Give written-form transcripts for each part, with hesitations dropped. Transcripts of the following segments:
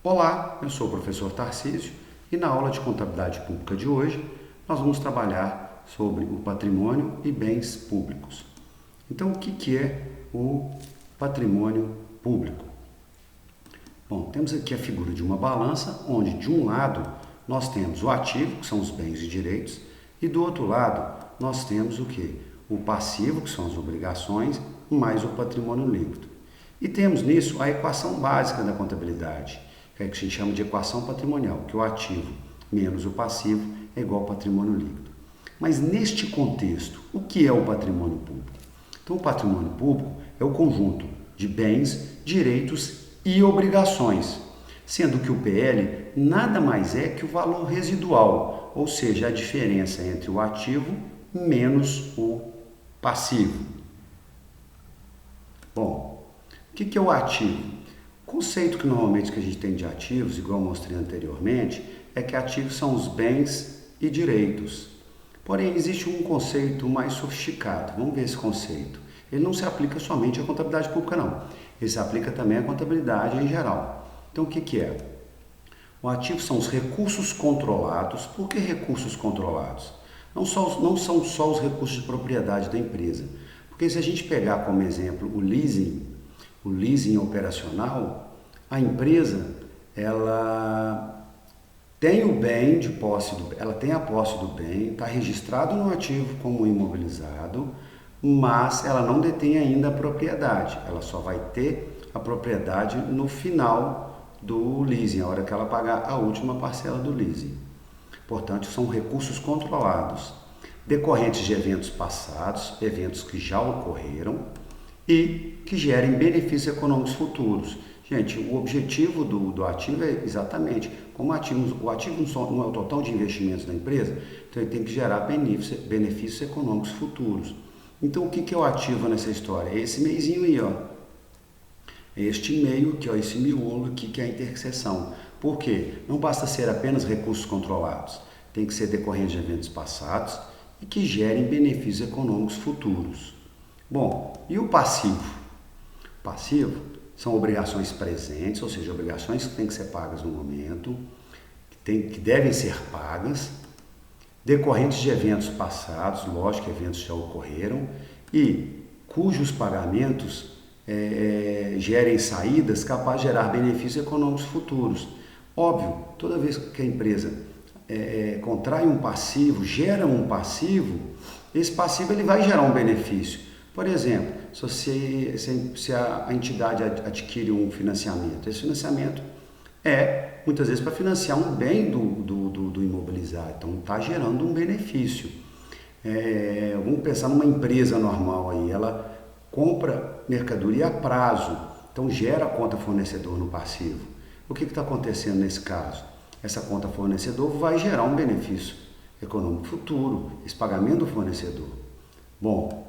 Olá, eu sou o professor Tarcísio e na aula de Contabilidade Pública de hoje nós vamos trabalhar sobre o patrimônio e bens públicos. Então, o que é o patrimônio público? Bom, temos aqui a figura de uma balança onde de um lado nós temos o ativo, que são os bens e direitos, e do outro lado nós temos o quê? O passivo, que são as obrigações, mais o patrimônio líquido. E temos nisso a equação básica da contabilidade, que é o que a gente chama de equação patrimonial, que o ativo menos o passivo é igual ao patrimônio líquido. Mas neste contexto, o que é o patrimônio público? Então, o patrimônio público é o conjunto de bens, direitos e obrigações, sendo que o PL nada mais é que o valor residual, ou seja, a diferença entre o ativo menos o passivo. Bom, o que é o ativo? O conceito que normalmente que a gente tem de ativos, igual eu mostrei anteriormente, é que ativos são os bens e direitos. Porém, existe um conceito mais sofisticado. Vamos ver esse conceito. Ele não se aplica somente à contabilidade pública, não. Ele se aplica também à contabilidade em geral. Então, o que é? O ativo são os recursos controlados. Por que recursos controlados? Não são só os recursos de propriedade da empresa. Porque se a gente pegar como exemplo o leasing operacional, a empresa ela tem o bem de posse, ela tem a posse do bem, está registrado no ativo como imobilizado, mas ela não detém ainda a propriedade. Ela só vai ter a propriedade no final do leasing, a hora que ela pagar a última parcela do leasing. Portanto, são recursos controlados, decorrentes de eventos passados, eventos que já ocorreram e que gerem benefícios econômicos futuros. Gente, o objetivo do ativo é exatamente, como o ativo não é o total de investimentos da empresa, então ele tem que gerar benefícios econômicos futuros. Então, o que é o ativo nessa história? É esse meizinho aí, ó. É este meio, que é esse miolo aqui, que é a interseção. Por quê? Não basta ser apenas recursos controlados, tem que ser decorrente de eventos passados e que gerem benefícios econômicos futuros. Bom, e o passivo? O passivo são obrigações presentes, ou seja, obrigações que têm que ser pagas no momento, que devem ser pagas, decorrentes de eventos passados, lógico que eventos já ocorreram, e cujos pagamentos gerem saídas capazes de gerar benefícios econômicos futuros. Óbvio, toda vez que a empresa contrai um passivo, gera um passivo, esse passivo ele vai gerar um benefício. Por exemplo, se a entidade adquire um financiamento, esse financiamento é muitas vezes para financiar um bem do imobilizado, então está gerando um benefício. Vamos pensar numa empresa normal aí, ela compra mercadoria a prazo, então gera a conta fornecedor no passivo. O que está acontecendo nesse caso? Essa conta fornecedor vai gerar um benefício econômico futuro, esse pagamento do fornecedor. Bom,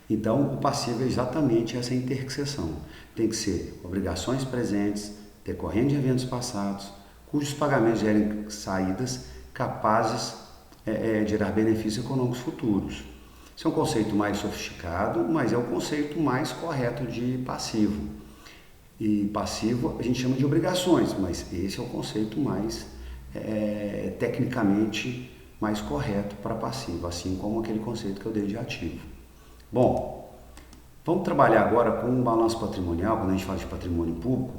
então o passivo é exatamente essa interseção. Tem que ser obrigações presentes, decorrentes de eventos passados, cujos pagamentos gerem saídas capazes de gerar benefícios econômicos futuros. Esse é um conceito mais sofisticado, mas é o conceito mais correto de passivo. E passivo a gente chama de obrigações, mas esse é o conceito mais tecnicamente mais correto para passivo, assim como aquele conceito que eu dei de ativo. Bom, vamos trabalhar agora com um balanço patrimonial, quando a gente fala de patrimônio público,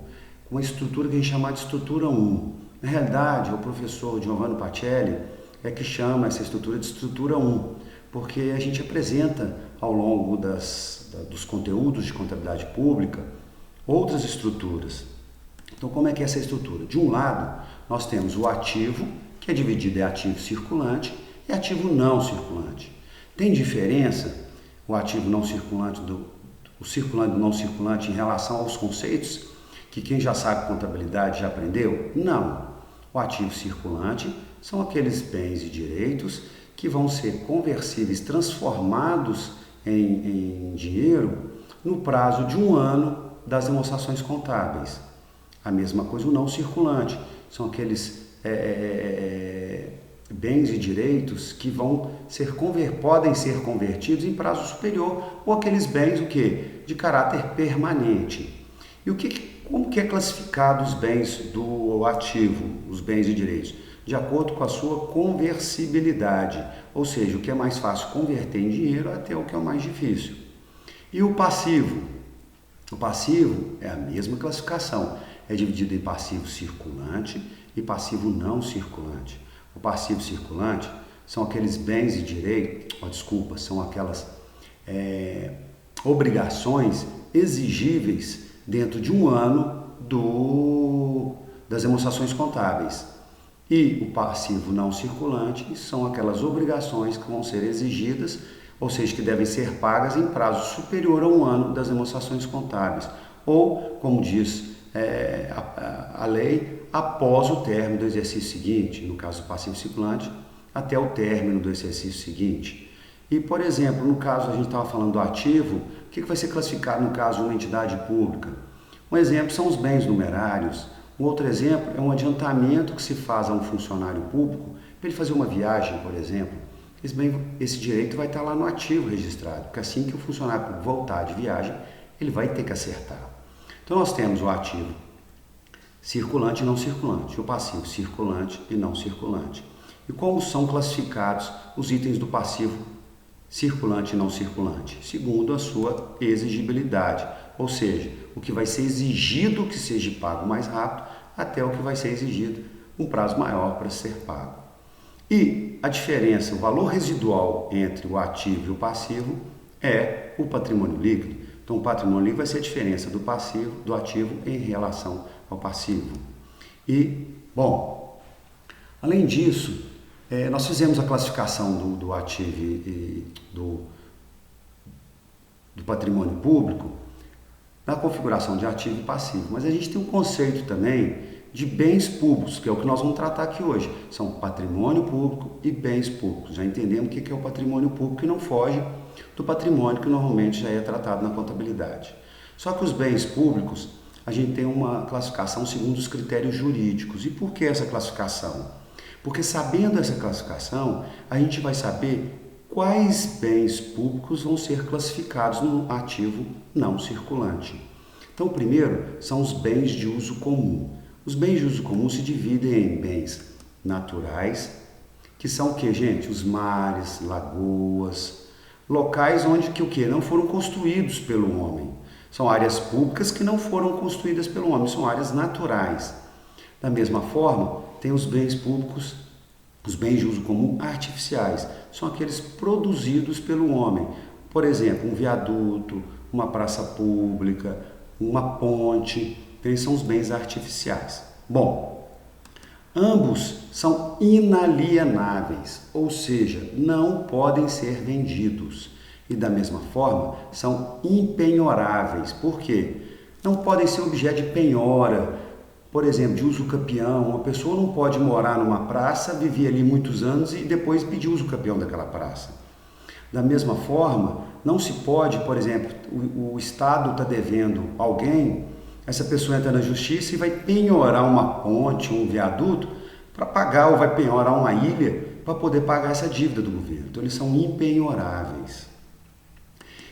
com uma estrutura que a gente chama de estrutura 1. Na realidade, o professor Giovanni Pacelli é que chama essa estrutura de estrutura 1, porque a gente apresenta ao longo dos conteúdos de contabilidade pública outras estruturas. Então, como é que é essa estrutura? De um lado, nós temos o ativo, que é dividido em ativo circulante e ativo não circulante. Tem diferença o ativo não circulante o circulante do não circulante em relação aos conceitos que quem já sabe contabilidade já aprendeu? Não. O ativo circulante são aqueles bens e direitos que vão ser conversíveis, transformados em dinheiro no prazo de um ano das demonstrações contábeis. A mesma coisa o não circulante, são aqueles bens e direitos que podem ser convertidos em prazo superior, ou aqueles bens de caráter permanente. E Como que é classificado os bens do ativo, os bens e direitos? De acordo com a sua conversibilidade, ou seja, o que é mais fácil converter em dinheiro até o que é o mais difícil. E o passivo? O passivo é a mesma classificação, é dividido em passivo circulante e passivo não circulante. O passivo circulante são aqueles bens e direitos, são aquelas obrigações exigíveis dentro de um ano das demonstrações contábeis. E o passivo não circulante são aquelas obrigações que vão ser exigidas, ou seja, que devem ser pagas em prazo superior a um ano das demonstrações contábeis, ou, como diz a lei, após o término do exercício seguinte, no caso do passivo circulante, até o término do exercício seguinte. E, por exemplo, no caso, a gente estava falando do ativo, o que vai ser classificado no caso de uma entidade pública? Um exemplo são os bens numerários. Um outro exemplo é um adiantamento que se faz a um funcionário público para ele fazer uma viagem, por exemplo. Esse direito vai estar lá no ativo registrado, porque assim que o funcionário público voltar de viagem, ele vai ter que acertar. Então nós temos o ativo circulante e não circulante, o passivo circulante e não circulante. E como são classificados os itens do passivo circulante e não circulante? Segundo a sua exigibilidade, ou seja, o que vai ser exigido que seja pago mais rápido até o que vai ser exigido um prazo maior para ser pago. E a diferença, o valor residual entre o ativo e o passivo é o patrimônio líquido. Então, o patrimônio líquido vai ser a diferença do ativo em relação ao passivo. E, bom, além disso, nós fizemos a classificação do ativo e do patrimônio público na configuração de ativo e passivo, mas a gente tem um conceito também de bens públicos, que é o que nós vamos tratar aqui hoje. São patrimônio público e bens públicos. Já entendemos o que é o patrimônio público e não foge do patrimônio que normalmente já é tratado na contabilidade. Só que os bens públicos, a gente tem uma classificação segundo os critérios jurídicos. E por que essa classificação? Porque sabendo essa classificação, a gente vai saber quais bens públicos vão ser classificados no ativo não circulante. Então, o primeiro são os bens de uso comum. Os bens de uso comum se dividem em bens naturais, que são o que, gente? Os mares, lagoas, locais onde que o que? Não foram construídos pelo homem. São áreas públicas que não foram construídas pelo homem, são áreas naturais. Da mesma forma, tem os bens públicos, os bens de uso comum artificiais, são aqueles produzidos pelo homem. Por exemplo, um viaduto, uma praça pública, uma ponte, eles são os bens artificiais. Bom, ambos são inalienáveis, ou seja, não podem ser vendidos. E da mesma forma, são impenhoráveis. Por quê? Não podem ser objeto de penhora. Por exemplo, de uso capião, uma pessoa não pode morar numa praça, viver ali muitos anos e depois pedir uso capião daquela praça. Da mesma forma, não se pode, por exemplo, o Estado está devendo alguém, essa pessoa entra na justiça e vai penhorar uma ponte, um viaduto, para pagar, ou vai penhorar uma ilha para poder pagar essa dívida do governo. Então, eles são impenhoráveis.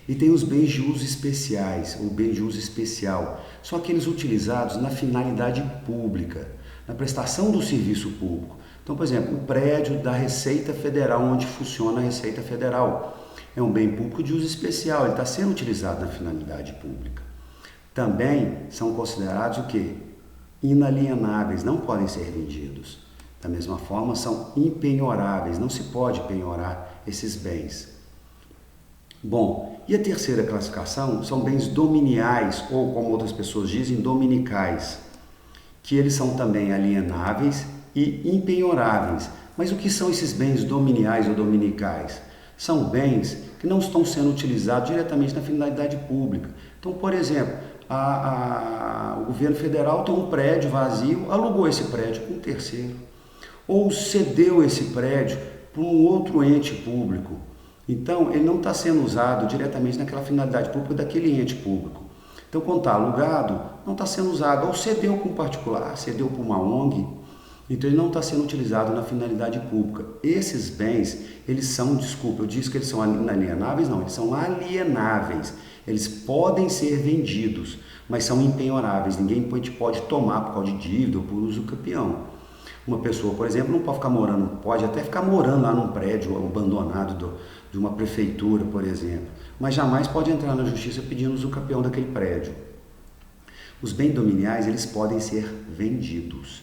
E tem os bens de uso especiais, ou bem de uso especial. São aqueles utilizados na finalidade pública, na prestação do serviço público. Então, por exemplo, o prédio da Receita Federal, onde funciona a Receita Federal, é um bem público de uso especial, ele está sendo utilizado na finalidade pública. Também são considerados o quê? Inalienáveis, não podem ser vendidos. Da mesma forma, são impenhoráveis, não se pode penhorar esses bens. Bom, e a terceira classificação são bens dominiais, ou como outras pessoas dizem, dominicais, que eles são também alienáveis e impenhoráveis. Mas o que são esses bens dominiais ou dominicais? São bens que não estão sendo utilizados diretamente na finalidade pública. Então, por exemplo, o governo federal tem um prédio vazio, alugou esse prédio para um terceiro, ou cedeu esse prédio para um outro ente público. Então, ele não está sendo usado diretamente naquela finalidade pública daquele ente público. Então, quando está alugado, não está sendo usado. Ou cedeu para um particular, cedeu para uma ONG. Então ele não está sendo utilizado na finalidade pública. Esses bens, eles são, desculpa, eu disse que eles são inalienáveis, não, eles são alienáveis. Eles podem ser vendidos, mas são impenhoráveis. Ninguém pode tomar por causa de dívida ou por uso campeão. Uma pessoa, por exemplo, não pode ficar morando, pode até ficar morando lá num prédio abandonado de uma prefeitura, por exemplo, mas jamais pode entrar na justiça pedindo uso campeão daquele prédio. Os bens dominiais, eles podem ser vendidos.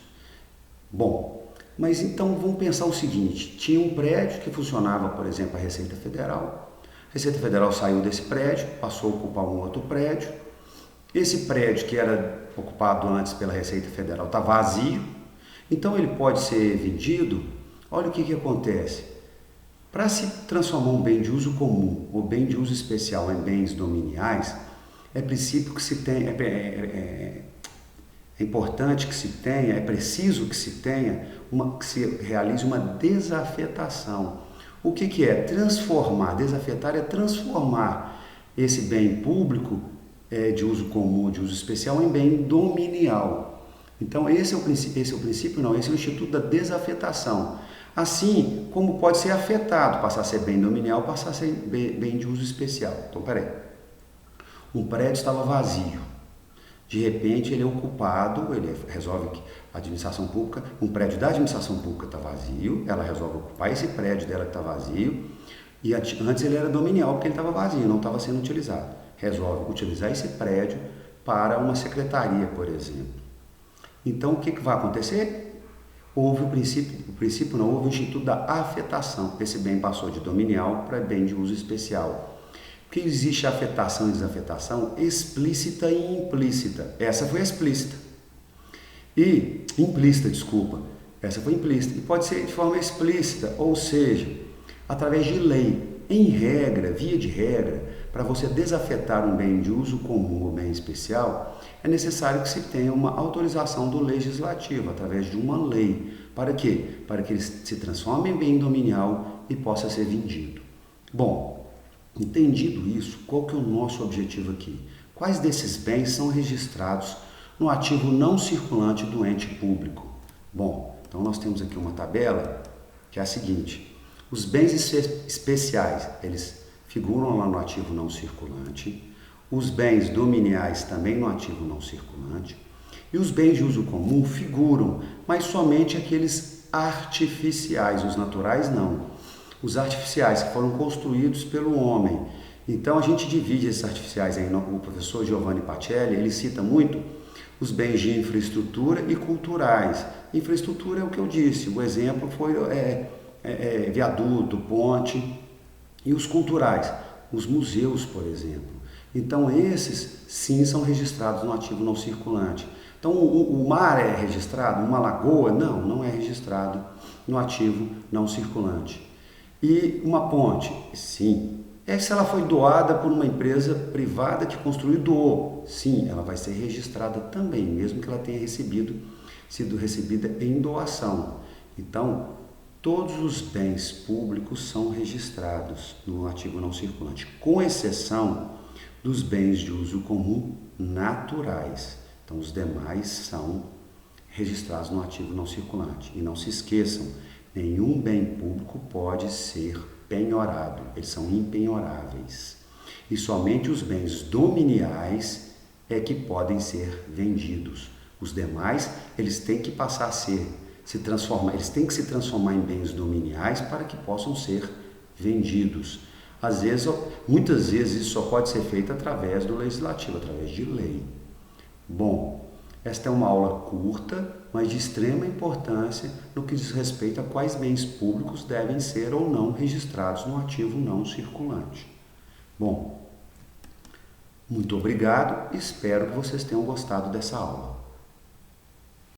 Bom, mas então vamos pensar o seguinte, tinha um prédio que funcionava, por exemplo, a Receita Federal. A Receita Federal saiu desse prédio, passou a ocupar um outro prédio. Esse prédio que era ocupado antes pela Receita Federal está vazio, então ele pode ser vendido. Olha o que acontece. Para se transformar um bem de uso comum ou bem de uso especial em bens dominiais, é preciso que se tenha, é importante que se tenha, é preciso que se tenha, que se realize uma desafetação. O que é? Transformar, desafetar é transformar esse bem público de uso comum, de uso especial, em bem dominial. Então esse é o princípio, não, esse é o instituto da desafetação. Assim como pode ser afetado, passar a ser bem dominial, passar a ser bem de uso especial. Então, peraí. Um prédio estava vazio. De repente ele é ocupado, ele resolve que a administração pública, um prédio da administração pública está vazio, ela resolve ocupar esse prédio dela que está vazio, e antes ele era dominial porque ele estava vazio, não estava sendo utilizado. Resolve utilizar esse prédio para uma secretaria, por exemplo. Então o que vai acontecer? Houve houve o instituto da afetação. Esse bem passou de dominial para bem de uso especial. Porque existe afetação e desafetação explícita e implícita. Essa foi explícita. E implícita, desculpa. Essa foi implícita. E pode ser de forma explícita, ou seja, através de lei. Em regra, via de regra, para você desafetar um bem de uso comum ou bem especial, é necessário que se tenha uma autorização do legislativo, através de uma lei. Para quê? Para que ele se transforme em bem dominial e possa ser vendido. Bom, entendido isso, qual que é o nosso objetivo aqui? Quais desses bens são registrados no ativo não circulante do ente público? Bom, então nós temos aqui uma tabela que é a seguinte. Os bens especiais, eles figuram lá no ativo não circulante. Os bens dominiais também no ativo não circulante. E os bens de uso comum figuram, mas somente aqueles artificiais, os naturais não. Os artificiais que foram construídos pelo homem. Então a gente divide esses artificiais aí, o professor Giovanni Pacelli, ele cita muito os bens de infraestrutura e culturais. Infraestrutura é o que eu disse, o exemplo foi viaduto, ponte, e os culturais, os museus, por exemplo. Então esses sim são registrados no ativo não circulante. Então o mar é registrado, uma lagoa? Não, não é registrado no ativo não circulante. E uma ponte? Sim. Se ela foi doada por uma empresa privada que construiu e doou? Sim, ela vai ser registrada também, mesmo que ela tenha sido recebida em doação. Então, todos os bens públicos são registrados no ativo não circulante, com exceção dos bens de uso comum naturais. Então, os demais são registrados no ativo não circulante. E não se esqueçam, nenhum bem público pode ser penhorado, eles são impenhoráveis. E somente os bens dominiais é que podem ser vendidos. Os demais, eles têm que passar a se transformar em bens dominiais para que possam ser vendidos. Muitas vezes isso só pode ser feito através do legislativo, através de lei. Bom, esta é uma aula curta, mas de extrema importância no que diz respeito a quais bens públicos devem ser ou não registrados no ativo não circulante. Bom, muito obrigado, espero que vocês tenham gostado dessa aula.